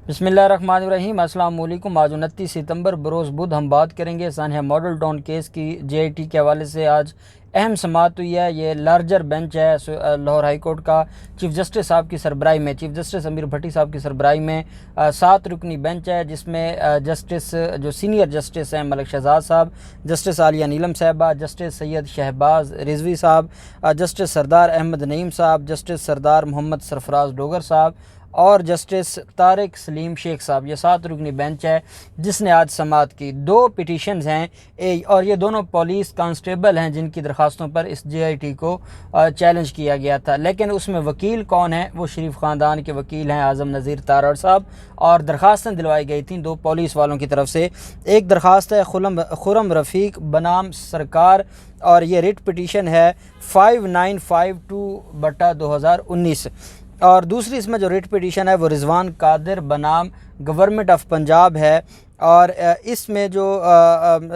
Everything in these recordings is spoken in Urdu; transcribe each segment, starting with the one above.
بسم اللہ الرحمن الرحیم۔ السلام علیکم۔ آج 29 ستمبر بروز بدھ ہم بات کریں گے سانحہ ماڈل ٹاؤن کیس کی۔ جے آئی ٹی کے حوالے سے آج اہم سماعت ہوئی ہے۔ یہ لارجر بینچ ہے لاہور ہائی کورٹ کا، چیف جسٹس صاحب کی سربراہی میں، چیف جسٹس امیر بھٹی صاحب کی سربراہی میں 7 رکنی بینچ ہے، جس میں جسٹس جو سینئر جسٹس ہیں ملک شہزاد صاحب، جسٹس عالیہ نیلم صاحبہ، جسٹس سید شہباز رضوی صاحب، جسٹس سردار احمد نعیم صاحب، جسٹس سردار محمد سرفراز ڈوگر صاحب اور جسٹس طارق سلیم شیخ صاحب۔ یہ 7 رکنی بینچ ہے جس نے آج سماعت کی۔ 2 پٹیشنز ہیں اور یہ دونوں پولیس کانسٹیبل ہیں جن کی درخواستوں پر اس جے آئی ٹی کو چیلنج کیا گیا تھا، لیکن اس میں وکیل کون ہیں؟ وہ شریف خاندان کے وکیل ہیں اعظم نذیر تارڑ صاحب، اور درخواستیں دلوائی گئی تھیں 2 پولیس والوں کی طرف سے۔ ایک درخواست ہے خرم رفیق بنام سرکار، اور یہ ریٹ پٹیشن ہے 5952/2019، اور دوسری اس میں جو ریٹ پٹیشن ہے وہ رضوان قادر بنام گورنمنٹ آف پنجاب ہے، اور اس میں جو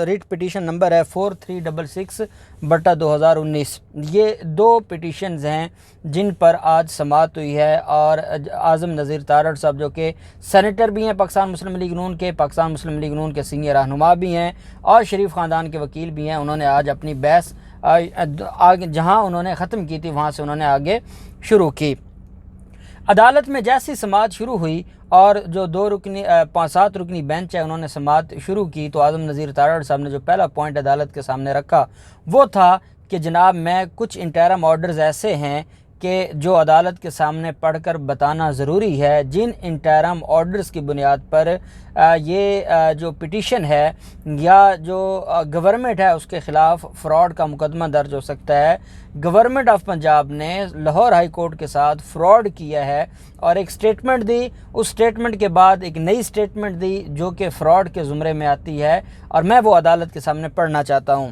ریٹ پٹیشن نمبر ہے 4366/2019۔ یہ 2 پٹیشنز ہیں جن پر آج سماعت ہوئی ہے، اور اعظم نذیر تارڑ صاحب جو کہ سینیٹر بھی ہیں پاکستان مسلم لیگ نون کے، پاکستان مسلم لیگ نون کے سینئر رہنما بھی ہیں اور شریف خاندان کے وکیل بھی ہیں، انہوں نے آج اپنی بحث جہاں انہوں نے ختم کی تھی وہاں سے انہوں نے آگے شروع کی۔ عدالت میں جیسی سماعت شروع ہوئی اور جو 7 رکنی بینچ ہے انہوں نے سماعت شروع کی، تو اعظم نذیر تارڑ صاحب نے جو پہلا پوائنٹ عدالت کے سامنے رکھا وہ تھا کہ جناب میں کچھ انٹرم آرڈرز ایسے ہیں کہ جو عدالت کے سامنے پڑھ کر بتانا ضروری ہے، جن انٹرم آرڈرز کی بنیاد پر یہ جو پٹیشن ہے یا جو گورنمنٹ ہے اس کے خلاف فراڈ کا مقدمہ درج ہو سکتا ہے۔ گورنمنٹ آف پنجاب نے لاہور ہائی کورٹ کے ساتھ فراڈ کیا ہے اور ایک سٹیٹمنٹ دی، اس سٹیٹمنٹ کے بعد ایک نئی سٹیٹمنٹ دی جو کہ فراڈ کے زمرے میں آتی ہے، اور میں وہ عدالت کے سامنے پڑھنا چاہتا ہوں۔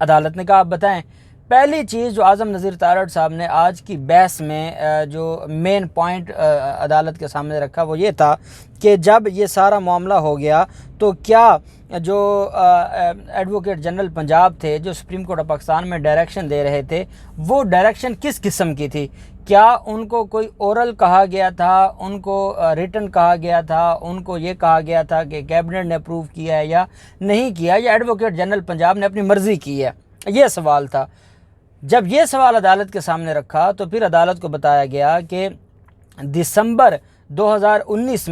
عدالت نے کہا آپ بتائیں۔ پہلی چیز جو اعظم نذیر تارڑ صاحب نے آج کی بحث میں جو مین پوائنٹ عدالت کے سامنے رکھا وہ یہ تھا کہ جب یہ سارا معاملہ ہو گیا تو کیا جو ایڈوکیٹ جنرل پنجاب تھے جو سپریم کورٹ آف پاکستان میں ڈائریکشن دے رہے تھے، وہ ڈائریکشن کس قسم کی تھی؟ کیا ان کو کوئی اورل کہا گیا تھا، ان کو ریٹن کہا گیا تھا، ان کو یہ کہا گیا تھا کہ کیبنٹ نے اپروو کیا ہے یا نہیں کیا، یا ایڈوکیٹ جنرل پنجاب نے اپنی مرضی کی ہے؟ یہ سوال تھا۔ جب یہ سوال عدالت کے سامنے رکھا تو پھر عدالت کو بتایا گیا کہ 2 دسمبر 2019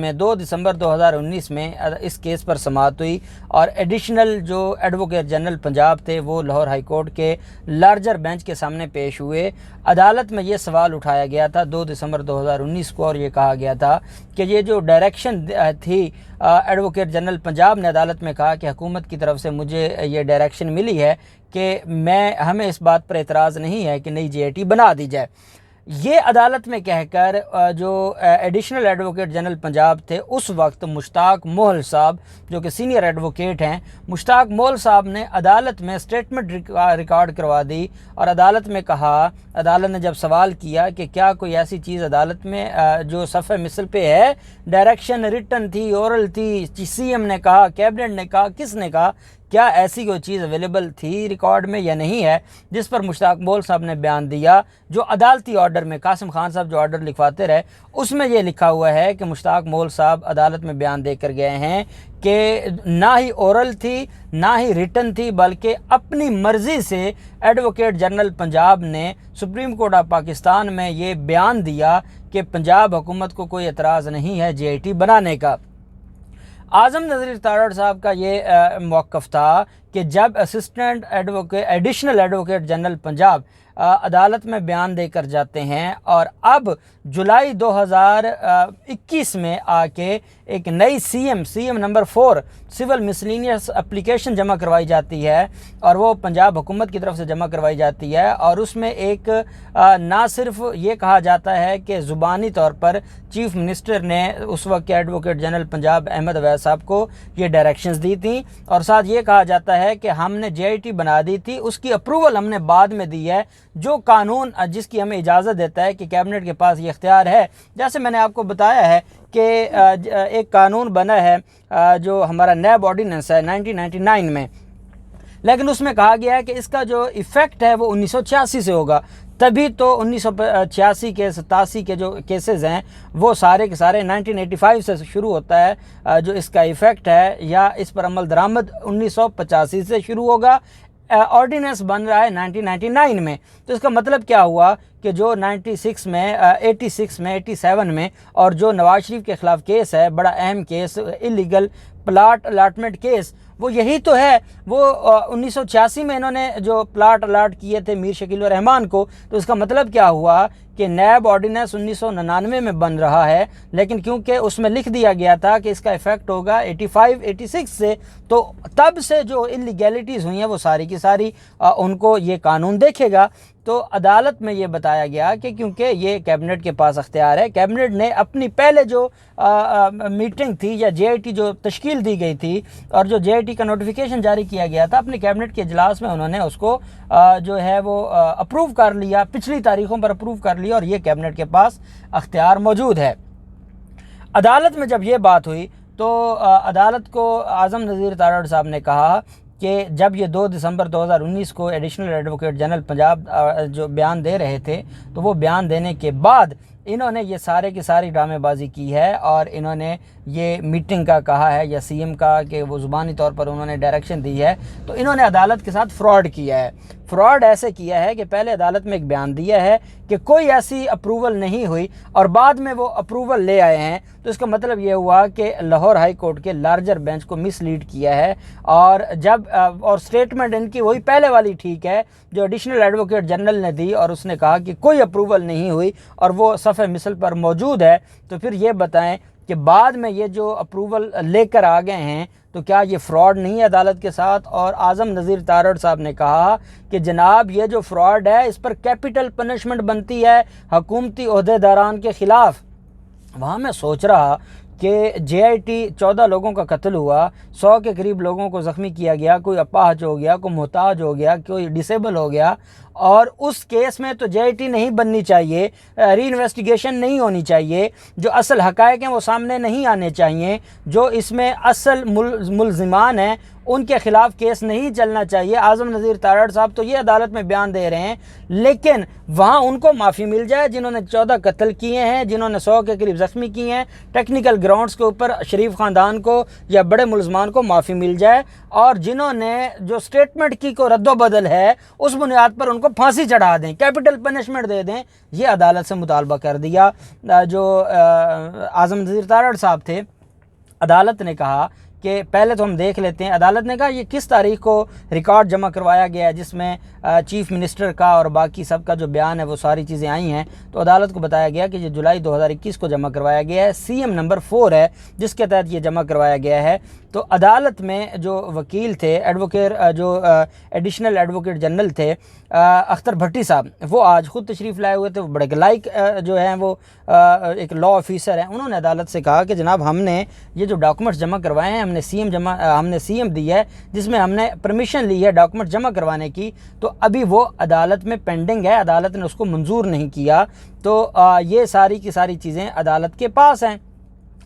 میں اس کیس پر سماعت ہوئی، اور ایڈیشنل جو ایڈوکیٹ جنرل پنجاب تھے وہ لاہور ہائی کورٹ کے لارجر بینچ کے سامنے پیش ہوئے۔ عدالت میں یہ سوال اٹھایا گیا تھا 2 دسمبر 2019 کو، اور یہ کہا گیا تھا کہ یہ جو ڈائریکشن تھی ایڈوکیٹ جنرل پنجاب نے عدالت میں کہا کہ حکومت کی طرف سے مجھے یہ ڈائریکشن ملی ہے کہ ہمیں اس بات پر اعتراض نہیں ہے کہ نئی جے آئی ٹی بنا دی جائے۔ یہ عدالت میں کہہ کر جو ایڈیشنل ایڈوکیٹ جنرل پنجاب تھے اس وقت مشتاق مول صاحب جو کہ سینئر ایڈوکیٹ ہیں، مشتاق مول صاحب نے عدالت میں سٹیٹمنٹ ریکارڈ کروا دی، اور عدالت میں کہا، عدالت نے جب سوال کیا کہ کیا کوئی ایسی چیز عدالت میں جو صفحہ مثل پہ ہے، ڈائریکشن ریٹن تھی، اورل تھی، سی ایم نے کہا، کیبنٹ نے کہا، کس نے کہا، کیا ایسی کوئی چیز اویلیبل تھی ریکارڈ میں یا نہیں ہے؟ جس پر مشتاق مول صاحب نے بیان دیا جو عدالتی آرڈر میں قاسم خان صاحب جو آرڈر لکھواتے رہے اس میں یہ لکھا ہوا ہے کہ مشتاق مول صاحب عدالت میں بیان دے کر گئے ہیں کہ نہ ہی اورل تھی نہ ہی ریٹن تھی، بلکہ اپنی مرضی سے ایڈوکیٹ جنرل پنجاب نے سپریم کورٹ آف پاکستان میں یہ بیان دیا کہ پنجاب حکومت کو کوئی اعتراض نہیں ہے جے آئی ٹی بنانے کا۔ اعظم نذیر تارڑ صاحب کا یہ موقف تھا کہ جب ایڈیشنل ایڈوکیٹ جنرل پنجاب عدالت میں بیان دے کر جاتے ہیں، اور اب جولائی 2021 میں آ کے ایک نئی C M number 4 civil miscellaneous application جمع کروائی جاتی ہے، اور وہ پنجاب حکومت کی طرف سے جمع کروائی جاتی ہے، اور اس میں ایک نہ صرف یہ کہا جاتا ہے کہ زبانی طور پر چیف منسٹر نے اس وقت کے ایڈوکیٹ جنرل پنجاب احمد اویس صاحب کو یہ ڈائریکشنز دی تھیں، اور ساتھ یہ کہا جاتا ہے کہ ہم نے جے آئی ٹی بنا دی تھی، اس کی اپروول ہم نے بعد میں دی ہے، جو قانون جس کی ہمیں اجازت دیتا ہے کہ کیبنٹ کے پاس یہ اختیار ہے۔ جیسے میں نے آپ کو بتایا ہے کہ ایک قانون بنا ہے جو ہمارا نیب آرڈیننس ہے 1999 میں، لیکن اس میں کہا گیا ہے کہ اس کا جو ایفیکٹ ہے وہ 1986 سے ہوگا۔ تبھی تو 1986 کے 87 کے جو کیسز ہیں وہ سارے کے سارے 1985 سے شروع ہوتا ہے جو اس کا ایفیکٹ ہے، یا اس پر عمل درآمد 1985 سے شروع ہوگا۔ آرڈیننس بن رہا ہے 1999 میں، تو اس کا مطلب کیا ہوا کہ جو 96 میں 86 میں 87 میں، اور جو نواز شریف کے خلاف کیس ہے، بڑا اہم case, illegal plot allotment case, وہ یہی تو ہے۔ وہ 1986 میں انہوں نے جو پلاٹ الاٹ کیے تھے میر شکیل الرحمان کو، تو اس کا مطلب کیا ہوا کہ نیب آرڈیننس 1999 میں بن رہا ہے، لیکن کیونکہ اس میں لکھ دیا گیا تھا کہ اس کا ایفیکٹ ہوگا 86 سے، تو تب سے جو انلیگیلٹیز ہوئی ہیں وہ ساری کی ساری ان کو یہ قانون دیکھے گا۔ تو عدالت میں یہ بتایا گیا کہ کیونکہ یہ کیبنٹ کے پاس اختیار ہے، کیبنٹ نے اپنی پہلے جو میٹنگ تھی یا جے آئی ٹی جو تشکیل دی گئی تھی اور جو جے آئی ٹی کا نوٹیفیکیشن جاری کیا گیا تھا، اپنے کیبنٹ کے اجلاس میں انہوں نے اس کو جو ہے وہ اپروو کر لیا، پچھلی تاریخوں پر اپروو کر لیا، اور یہ کیبنٹ کے پاس اختیار موجود ہے۔ عدالت میں جب یہ بات ہوئی تو عدالت کو اعظم نذیر تارڑ صاحب نے کہا کہ جب یہ 2 دسمبر 2019 کو ایڈیشنل ایڈوکیٹ جنرل پنجاب جو بیان دے رہے تھے، تو وہ بیان دینے کے بعد انہوں نے یہ سارے کی ساری ڈرامے بازی کی ہے، اور انہوں نے یہ میٹنگ کا کہا ہے یا سی ایم کا کہ وہ زبانی طور پر انہوں نے ڈائریکشن دی ہے، تو انہوں نے عدالت کے ساتھ فراڈ کیا ہے۔ فراڈ ایسے کیا ہے کہ پہلے عدالت میں ایک بیان دیا ہے کہ کوئی ایسی اپروول نہیں ہوئی، اور بعد میں وہ اپروول لے آئے ہیں، تو اس کا مطلب یہ ہوا کہ لاہور ہائی کورٹ کے لارجر بینچ کو مس لیڈ کیا ہے، اور اور سٹیٹمنٹ ان کی وہی پہلے والی ٹھیک ہے جو ایڈیشنل ایڈوکیٹ جنرل نے دی، اور اس نے کہا کہ کوئی اپروول نہیں ہوئی، اور وہ صفحہ مثل پر موجود ہے۔ تو پھر یہ بتائیں کہ بعد میں یہ جو اپروول لے کر آ گئے ہیں، تو کیا یہ فراڈ نہیں ہے عدالت کے ساتھ؟ اور اعظم نذیر تارڑ صاحب نے کہا کہ جناب یہ جو فراڈ ہے اس پر کیپٹل پنشمنٹ بنتی ہے حکومتی عہدیداران کے خلاف۔ وہاں میں سوچ رہا کہ جے آئی ٹی 14 لوگوں کا قتل ہوا، 100 کے قریب لوگوں کو زخمی کیا گیا، کوئی اپاہج ہو گیا، کوئی محتاج ہو گیا، کوئی ڈسیبل ہو گیا، اور اس کیس میں تو جے آئی ٹی نہیں بننی چاہیے، ری انویسٹیگیشن نہیں ہونی چاہیے، جو اصل حقائق ہیں وہ سامنے نہیں آنے چاہیے، جو اس میں اصل ملزمان ہیں ان کے خلاف کیس نہیں چلنا چاہیے۔ اعظم نذیر تارڑ صاحب تو یہ عدالت میں بیان دے رہے ہیں، لیکن وہاں ان کو معافی مل جائے جنہوں نے 14 قتل کیے ہیں، جنہوں نے 100 کے قریب زخمی کیے ہیں، ٹیکنیکل گراؤنڈز کے اوپر شریف خاندان کو یا بڑے ملزمان کو معافی مل جائے، اور جنہوں نے جو سٹیٹمنٹ کی کو رد و بدل ہے اس بنیاد پر ان کو پھانسی چڑھا دیں، کیپٹل پنشمنٹ دے دیں۔ یہ عدالت سے مطالبہ کر دیا جو اعظم نذیر تارڑ صاحب تھے۔ عدالت نے کہا کہ پہلے تو ہم دیکھ لیتے ہیں، عدالت نے کہا یہ کس تاریخ کو ریکارڈ جمع کروایا گیا ہے جس میں چیف منسٹر کا اور باقی سب کا جو بیان ہے وہ ساری چیزیں آئی ہیں، تو عدالت کو بتایا گیا کہ یہ جولائی 2021 کو جمع کروایا گیا ہے، سی ایم نمبر 4 ہے جس کے تحت یہ جمع کروایا گیا ہے۔ تو عدالت میں جو وکیل تھے جو ایڈیشنل ایڈوکیٹ جنرل تھے اختر بھٹی صاحب، وہ آج خود تشریف لائے ہوئے تھے، وہ بڑے لائق جو ہیں وہ ایک لا آفیسر ہیں، انہوں نے عدالت سے کہا کہ جناب ہم نے یہ جو ڈاکومنٹس جمع کروائے ہیں، ہم نے سی ایم دی ہے جس میں ہم نے پرمیشن لی ہے ڈاکومنٹ جمع کروانے کی، تو ابھی وہ عدالت میں پینڈنگ ہے، عدالت نے اس کو منظور نہیں کیا، تو یہ ساری کی ساری چیزیں عدالت کے پاس ہیں۔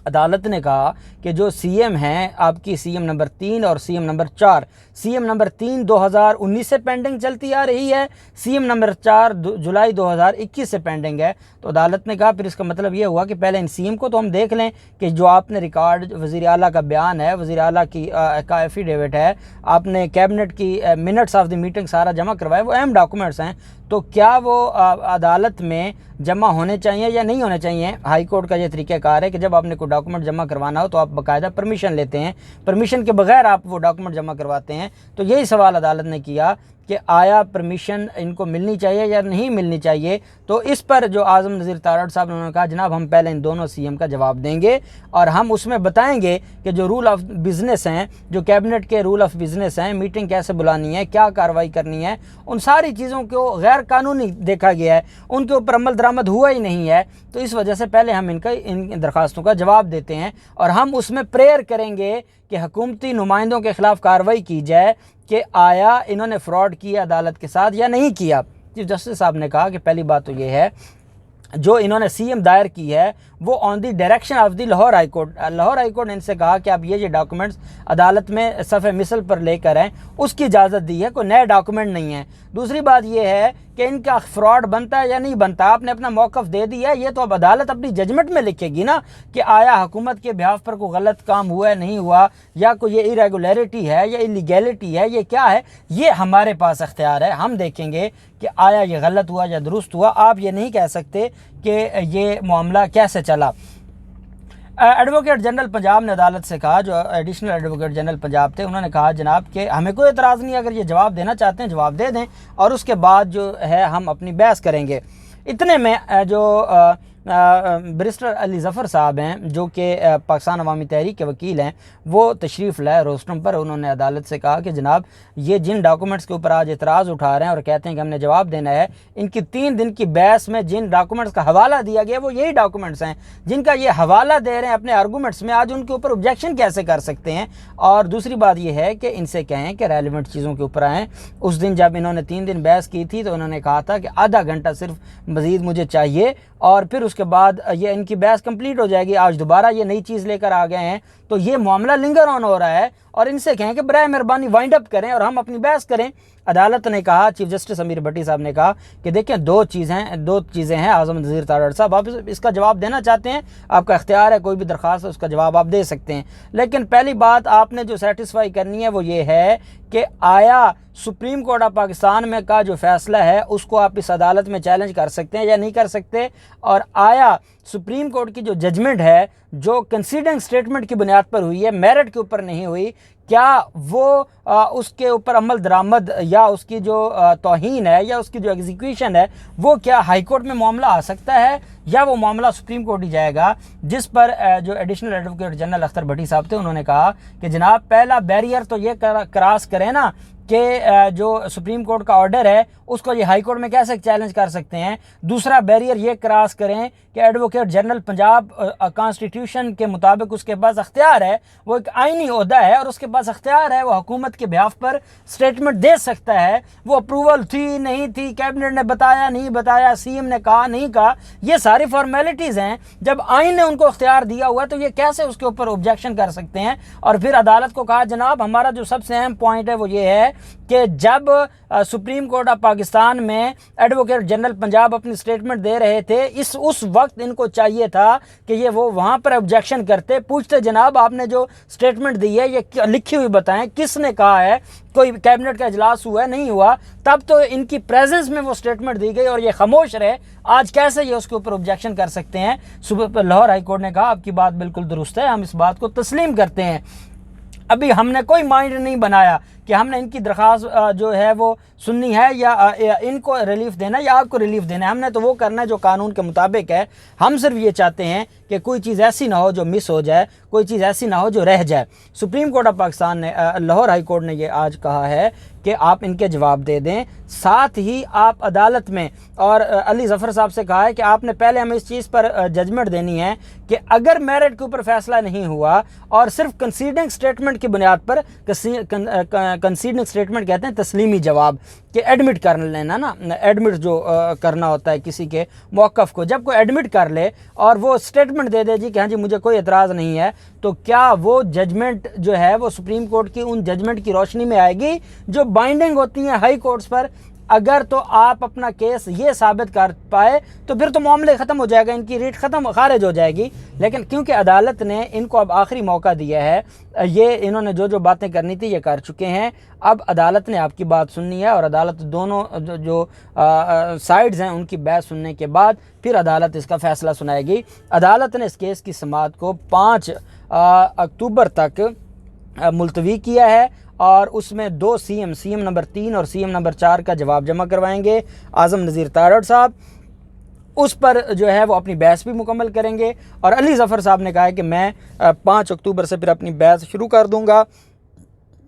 عدالت نے کہا کہ جو سی ایم ہیں آپ کی سی ایم نمبر 3 اور C M number 4، C M number 3 2019 سے پینڈنگ چلتی آ رہی ہے، سی ایم نمبر 4 جولائی 2021 سے پینڈنگ ہے، تو عدالت نے کہا پھر اس کا مطلب یہ ہوا کہ پہلے ان سی ایم کو تو ہم دیکھ لیں کہ جو آپ نے ریکارڈ وزیر اعلیٰ کا بیان ہے، وزیر اعلیٰ کا ایفیڈیوٹ ہے، آپ نے کیبنٹ کی منٹس آف دی میٹنگ سارا جمع کروائے، وہ اہم ڈاکومنٹس ہیں، تو کیا وہ عدالت میں جمع ہونے چاہیے یا نہیں ہونے چاہیے؟ ہائی کورٹ کا یہ طریقہ کار ہے کہ جب آپ نے کوئی ڈاکومنٹ جمع کروانا ہو تو آپ باقاعدہ پرمیشن لیتے ہیں، پرمیشن کے بغیر آپ وہ ڈاکومنٹ جمع کرواتے ہیں، تو یہی سوال عدالت نے کیا کہ آیا پرمیشن ان کو ملنی چاہیے یا نہیں ملنی چاہیے؟ تو اس پر جو اعظم نذیر تارڑ صاحب نے کہا جناب ہم پہلے ان دونوں سی ایم کا جواب دیں گے، اور ہم اس میں بتائیں گے کہ جو رول آف بزنس ہیں، جو کیبنٹ کے رول آف بزنس ہیں، میٹنگ کیسے بلانی ہے، کیا کارروائی کرنی ہے، ان ساری چیزوں کو غیر قانونی دیکھا گیا ہے، ان کے اوپر عمل درآمد ہوا ہی نہیں ہے، تو اس وجہ سے پہلے ہم ان درخواستوں کا جواب دیتے ہیں، اور ہم اس میں پریئر کریں گے کہ حکومتی نمائندوں کے خلاف کارروائی کی جائے کہ آیا انہوں نے فراڈ کیا عدالت کے ساتھ یا نہیں کیا۔ چیف جسٹس صاحب نے کہا کہ پہلی بات تو یہ ہے جو انہوں نے سی ایم دائر کی ہے وہ on the direction of the Lahore High Court. Lahore High Court نے ان سے کہا کہ آپ یہ ڈاکومنٹس عدالت میں صفحہ مثل پر لے کر آئیں. اس کی اجازت دی ہے, کوئی نئے ڈاکومنٹ نہیں ہے. دوسری بات یہ ہے کہ ان کا فراڈ بنتا ہے یا نہیں بنتا, آپ نے اپنا موقف دے دیا ہے. یہ تو اب عدالت اپنی ججمنٹ میں لکھے گی نا کہ آیا حکومت کے بہاف پر کوئی غلط کام ہوا ہے نہیں ہوا, یا کوئی یہ ایریگولیرٹی ہے یا انلیگیلٹی ہے, یہ کیا ہے. یہ ہمارے پاس اختیار ہے, ہم دیکھیں گے کہ آیا یہ غلط ہوا یا درست ہوا. آپ یہ نہیں کہہ سکتے کہ یہ معاملہ کیسے چلا. ایڈوکیٹ جنرل پنجاب نے عدالت سے کہا, جو ایڈیشنل ایڈوکیٹ جنرل پنجاب تھے, انہوں نے کہا جناب کہ ہمیں کوئی اعتراض نہیں, اگر یہ جواب دینا چاہتے ہیں جواب دے دیں اور اس کے بعد جو ہے ہم اپنی بحث کریں گے. اتنے میں جو بیرسٹر علی ظفر صاحب ہیں جو کہ پاکستان عوامی تحریک کے وکیل ہیں, وہ تشریف لائے روسٹرم پر. انہوں نے عدالت سے کہا کہ جناب یہ جن ڈاکومنٹس کے اوپر آج اعتراض اٹھا رہے ہیں اور کہتے ہیں کہ ہم نے جواب دینا ہے, ان کی 3 دن کی بحث میں جن ڈاکومنٹس کا حوالہ دیا گیا وہ یہی ڈاکومنٹس ہیں جن کا یہ حوالہ دے رہے ہیں اپنے آرگومنٹس میں. آج ان کے اوپر objection کیسے کر سکتے ہیں. اور دوسری بات یہ ہے کہ ان سے کہیں کہ ریلیونٹ چیزوں کے اوپر آئیں. اس دن جب انہوں نے 3 دن بحث کی تھی تو انہوں نے کہا تھا کہ آدھا گھنٹہ صرف مزید مجھے چاہیے اور پھر اس کے بعد یہ ان کی بحث کمپلیٹ ہو جائے گی. آج دوبارہ یہ نئی چیز لے کر آ گئے ہیں تو یہ معاملہ لنگر آن ہو رہا ہے, اور ان سے کہیں کہ برائے مہربانی وائنڈ اپ کریں اور ہم اپنی بحث کریں. عدالت نے کہا, چیف جسٹس امیر بھٹی صاحب نے کہا کہ دیکھیں دو چیزیں ہیں اعظم نذیر تارڑ صاحب, آپ اس کا جواب دینا چاہتے ہیں آپ کا اختیار ہے, کوئی بھی درخواست ہے اس کا جواب آپ دے سکتے ہیں. لیکن پہلی بات آپ نے جو سیٹسفائی کرنی ہے وہ یہ ہے کہ آیا سپریم کورٹ آف پاکستان میں کا جو فیصلہ ہے اس کو آپ اس عدالت میں چیلنج کر سکتے ہیں یا نہیں کر سکتے, اور آیا سپریم کورٹ کی جو ججمنٹ ہے جو کنسیڈنگ سٹیٹمنٹ کی بنیاد پر ہوئی ہے, میرٹ کے اوپر نہیں ہوئی, کیا وہ اس کے اوپر عمل درآمد یا اس کی جو توہین ہے یا اس کی جو ایگزیکیوشن ہے وہ کیا ہائی کورٹ میں معاملہ آ سکتا ہے یا وہ معاملہ سپریم کورٹ ہی جائے گا. جس پر جو ایڈیشنل ایڈوکیٹ جنرل اختر بھٹی صاحب تھے انہوں نے کہا کہ جناب پہلا بیریئر تو یہ کراس کریں نا کہ جو سپریم کورٹ کا آرڈر ہے اس کو یہ ہائی کورٹ میں کیسے چیلنج کر سکتے ہیں. دوسرا بیریئر یہ کراس کریں کہ ایڈوکیٹ جنرل پنجاب کانسٹیٹیوشن کے مطابق اس کے پاس اختیار ہے, وہ ایک آئینی عہدہ ہے اور اس کے پاس اختیار ہے, وہ حکومت کے بہاف پر سٹیٹمنٹ دے سکتا ہے. وہ اپروول تھی نہیں تھی, کیبنٹ نے بتایا نہیں بتایا, سی ایم نے کہا نہیں کہا, یہ ساری فارمیلٹیز ہیں. جب آئین نے ان کو اختیار دیا ہوا تو یہ کیسے اس کے اوپر objection کر سکتے ہیں. اور پھر عدالت کو کہا جناب ہمارا جو سب سے اہم پوائنٹ ہے وہ یہ ہے کہ جب سپریم کورٹ آف پاکستان میں ایڈوکیٹ جنرل پنجاب اپنی سٹیٹمنٹ دے رہے تھے اس وقت ان کو چاہیے تھا کہ یہ وہ وہاں پر objection کرتے, پوچھتے جناب آپ نے جو سٹیٹمنٹ دی ہے یہ لکھی ہوئی بتائیں, کس نے کہا ہے, کوئی کیبنٹ کا اجلاس ہوا ہے نہیں ہوا, تب تو ان کی پریزنس میں وہ سٹیٹمنٹ دی گئی اور یہ خاموش رہے. آج کیسے یہ اس کے اوپر objection کر سکتے ہیں. صبح لاہور ہائی کورٹ نے کہا آپ کی بات بالکل درست ہے, ہم اس بات کو تسلیم کرتے ہیں. ابھی ہم نے کوئی مائنڈ نہیں بنایا کہ ہم نے ان کی درخواست جو ہے وہ سننی ہے یا ان کو ریلیف دینا ہے یا آپ کو ریلیف دینا ہے. ہم نے تو وہ کرنا ہے جو قانون کے مطابق ہے. ہم صرف یہ چاہتے ہیں کہ کوئی چیز ایسی نہ ہو جو مس ہو جائے, کوئی چیز ایسی نہ ہو جو رہ جائے. سپریم کورٹ آف پاکستان نے, لاہور ہائی کورٹ نے یہ آج کہا ہے کہ آپ ان کے جواب دے دیں. ساتھ ہی آپ عدالت میں اور علی ظفر صاحب سے کہا ہے کہ آپ نے پہلے ہمیں اس چیز پر ججمنٹ دینی ہے کہ اگر میرٹ کے اوپر فیصلہ نہیں ہوا اور صرف کنسیڈنگ سٹیٹمنٹ کی بنیاد پر, کنسیڈنگ سٹیٹمنٹ کہتے ہیں تسلیمی جواب, کہ ایڈمٹ کر لینا نا, ایڈمٹ جو کرنا ہوتا ہے کسی کے موقف کو, جب کوئی ایڈمٹ کر لے اور وہ سٹیٹمنٹ دے دے جی کہ ہاں جی مجھے کوئی اعتراض نہیں ہے, تو کیا وہ ججمنٹ جو ہے وہ سپریم کورٹ کی ان ججمنٹ کی روشنی میں آئے گی جو بائنڈنگ ہوتی ہیں ہائی کورٹس پر. اگر تو آپ اپنا کیس یہ ثابت کر پائے تو پھر تو معاملے ختم ہو جائے گا, ان کی ریٹ خارج ہو جائے گی. لیکن کیونکہ عدالت نے ان کو اب آخری موقع دیا ہے, یہ انہوں نے جو باتیں کرنی تھی یہ کر چکے ہیں, اب عدالت نے آپ کی بات سننی ہے اور عدالت دونوں جو سائیڈز ہیں ان کی بحث سننے کے بعد پھر عدالت اس کا فیصلہ سنائے گی. عدالت نے اس کیس کی سماعت کو 5 اکتوبر تک ملتوی کیا ہے اور اس میں 2 سی ایم نمبر 3 اور سی ایم نمبر 4 کا جواب جمع کروائیں گے. اعظم نذیر تارڑ صاحب اس پر جو ہے وہ اپنی بحث بھی مکمل کریں گے, اور علی ظفر صاحب نے کہا ہے کہ میں 5 اکتوبر سے پھر اپنی بحث شروع کر دوں گا.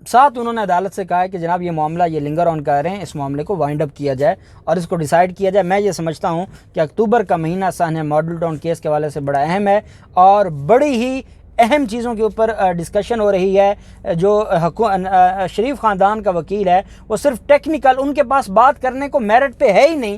ساتھ انہوں نے عدالت سے کہا ہے کہ جناب یہ معاملہ یہ لنگر آن کر رہے ہیں, اس معاملے کو وائنڈ اپ کیا جائے اور اس کو ڈیسائیڈ کیا جائے. میں یہ سمجھتا ہوں کہ اکتوبر کا مہینہ سانحہ ماڈل ٹاؤن کیس کے حوالے سے بڑا اہم ہے اور بڑی ہی اہم چیزوں کے اوپر ڈسکشن ہو رہی ہے. جو شریف خاندان کا وکیل ہے وہ صرف ٹیکنیکل, ان کے پاس بات کرنے کو میرٹ پہ ہے ہی نہیں,